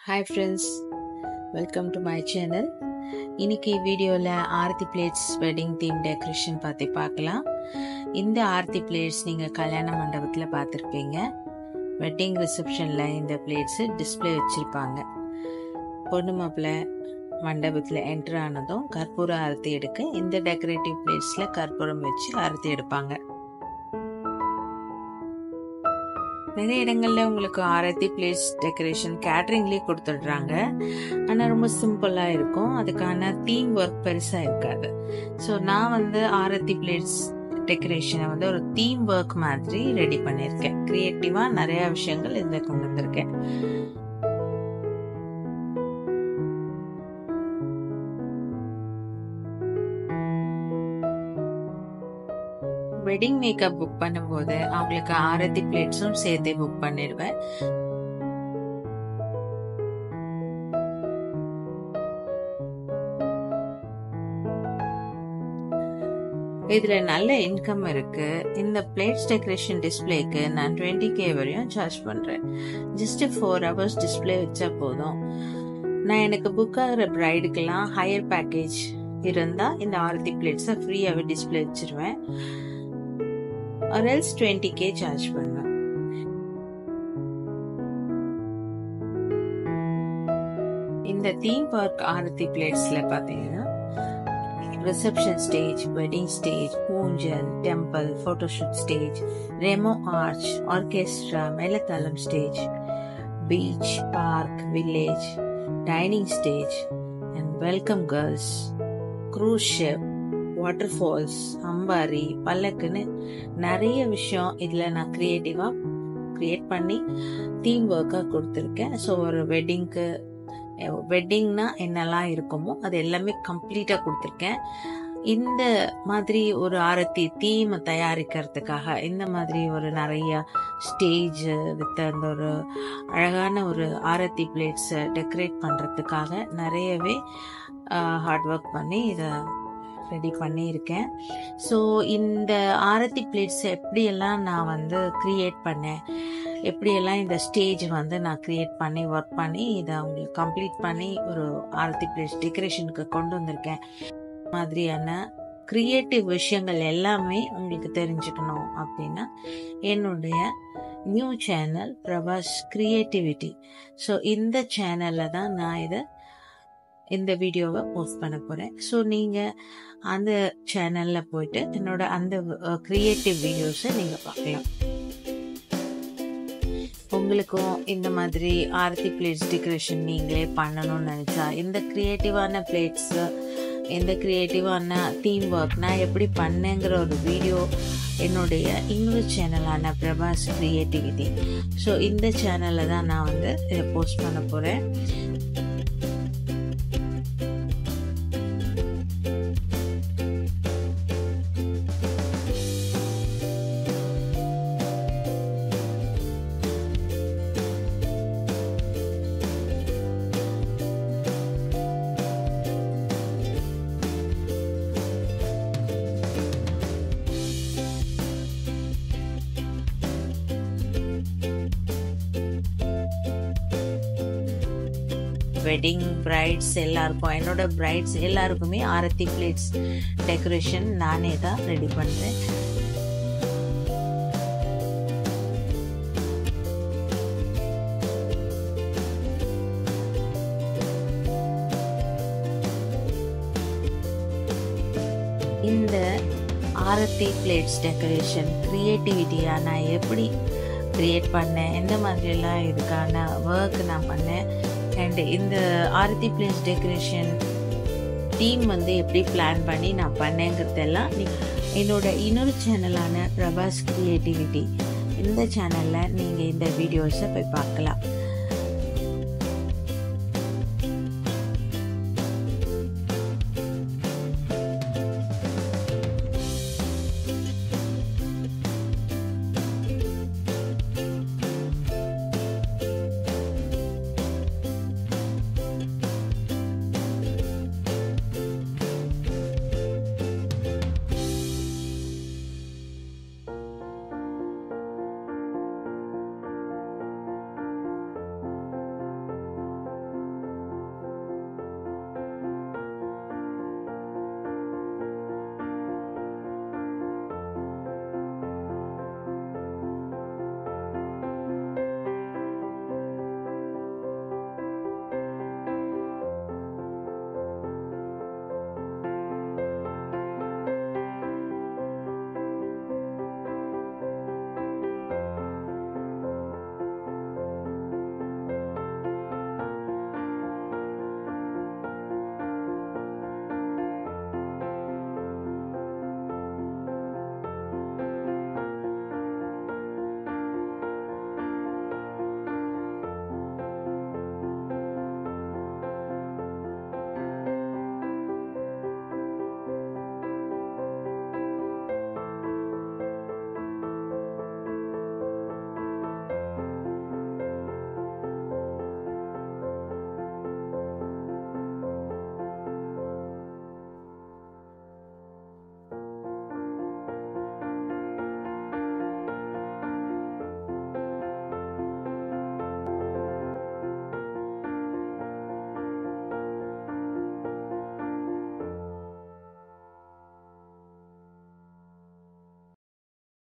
Hi friends, welcome to my channel. இன்னைக்கு வீடியோல aarti plates wedding theme decoration பத்தி பார்க்கலாம். இந்த ஆர்த்தி பிளேட்ஸ் நீங்க கல்யாண மண்டபத்துல பார்த்திருப்பீங்க. வெட்டிங் ரிசப்ஷன்ல இந்த பிளேட்ஸ் டிஸ்ப்ளே வச்சிருப்பாங்க. பொண்ணு மாப்பிள்ளை மண்டபத்துல என்டர் ஆனதும் கற்பூர ஆரத்தி எடுக்க இந்த டெக்கரேட்டிவ் பிளேட்ஸ்ல கற்பூரம் வச்சு ஆரத்தி எடுப்பாங்க. நிறைய இடங்கள்ல உங்களுக்கு ஆரத்தி பிளேட்ஸ் டெக்கரேஷன் கேட்டரிங்லயே கொடுத்துடுறாங்க. ஆனா ரொம்ப சிம்பிளா இருக்கும். அதுக்கான தீம் ஒர்க் பெருசா இருக்காது. ஸோ நான் ஆரத்தி பிளேட்ஸ் டெக்கரேஷனை ஒரு தீம் ஒர்க் மாதிரி ரெடி பண்ணியிருக்கேன். கிரியேட்டிவா நிறைய விஷயங்கள் இதுல கொண்டு வந்திருக்கேன். வெட்டிங் மேக்கப் புக் பண்ணும்போது அவங்களுக்கு ஆரத்தி பிளேட்ஸும் சேர்த்து புக் பண்ணிடுவேன். இதுல நல்ல இன்கம் இருக்கு. இந்த பிளேட்ஸ் டெக்கரேஷன் டிஸ்பிளேக்கு நான் 20K வரையும் சார்ஜ் பண்றேன். ஜஸ்ட் 4 hours டிஸ்பிளே வச்சா போதும். நான் எனக்கு புக் ஆகிற பிரைடுக்கெல்லாம் ஹையர் பேக்கேஜ் இருந்தா இந்த ஆரத்தி பிளேட்ஸை ஃப்ரீயாவே டிஸ்பிளே வச்சிருவேன். or else 20K சார்ஜ் பண்ணுவேன். இந்த தீம் பார்க் ஆரத்தி பிளேட்ஸ்ல பாத்தீங்கன்னா ரிசப்ஷன் ஸ்டேஜ், வெட்டிங் ஸ்டேஜ், ஊஞ்சல், temple, photoshoot stage, Remo arch, orchestra, மேலத்தாளம் stage, beach, park, village, dining stage and welcome girls, cruise ship, waterfalls, அம்பாரி, பல்லக்குன்னு நிறைய விஷயம் இதுல நான் கிரியேட்டிவா கிரியேட் பண்ணி தீம் ஒர்க்கா கொடுத்துருக்கேன். ஸோ ஒரு வெட்டிங்னா என்னெல்லாம் இருக்குமோ அது எல்லாமே கம்ப்ளீட்டா கொடுத்துருக்கேன். இந்த மாதிரி ஒரு ஆரத்தி தீம் தயாரிக்கிறதுக்காக இந்த மாதிரி ஒரு நிறைய ஸ்டேஜ் வித் அந்த ஒரு அழகான ஒரு ஆரத்தி பிளேட்ஸ் டெக்கரேட் பண்றதுக்காக நிறையவே ஹார்ட் ஒர்க் பண்ணி இதை ரெடி பண்ணியிருக்கேன். ஸோ இந்த ஆரத்தி பிளேட்ஸ் எப்படியெல்லாம் நான் கிரியேட் பண்ணேன், எப்படியெல்லாம் இந்த ஸ்டேஜ் நான் கிரியேட் பண்ணி ஒர்க் பண்ணி இதை அவங்களுக்கு கம்ப்ளீட் பண்ணி ஒரு ஆரத்தி பிளேட்ஸ் டெக்கரேஷனுக்கு கொண்டு வந்திருக்கேன். மாதிரியான கிரியேட்டிவ் விஷயங்கள் எல்லாமே உங்களுக்கு தெரிஞ்சுக்கணும் அப்படின்னா என்னுடைய new channel Prabhas creativity. So இந்த சேனல்ல தான் நான் இந்த வீடியோவை போஸ்ட் பண்ண போறேன். ஸோ நீங்க அந்த சேனல்ல போயிட்டு என்னோட அந்த கிரியேட்டிவ் வீடியோஸை நீங்க பார்க்கலாம். உங்களுக்கும் இந்த மாதிரி ஆரத்தி பிளேட்ஸ் டெக்கரேஷன் நீங்களே பண்ணணும்னு நினைச்சா இந்த கிரியேட்டிவான பிளேட்ஸ், இந்த கிரியேட்டிவான தீம் ஒர்க் நான் எப்படி பண்ணேங்கிற ஒரு வீடியோ என்னுடைய இன்னொரு சேனலான பிரபாஸ் கிரியேட்டிவிட்டி. ஸோ இந்த சேனல்ல தான் நான் இதை போஸ்ட் பண்ண போறேன். வெட்டிங் பிரைட்ஸ் எல்லாருக்கும், என்னோட பிரைட்ஸ் எல்லாருக்குமே ஆரத்தி பிளேட்ஸ் டெக்கரேஷன் நானே தான் ரெடி பண்றேன். இந்த ஆரத்தி பிளேட்ஸ் டெக்கரேஷன் கிரியேட்டிவிட்டியா நான் எப்படி கிரியேட் பண்ணேன், எந்த மாதிரி எல்லாம் இதுக்கான ஒர்க் நான் பண்ணேன், அண்ட் இந்த ஆரத்தி பிளேட்ஸ் டெக்கரேஷன் டீம் எப்படி பிளான் பண்ணி நான் பண்ணேங்கிறதெல்லாம் என்னோட இன்னொரு சேனலான பிரபாஸ் கிரியேட்டிவிட்டி இந்த சேனல்ல நீங்க இந்த வீடியோஸை போய் பார்க்கலாம்.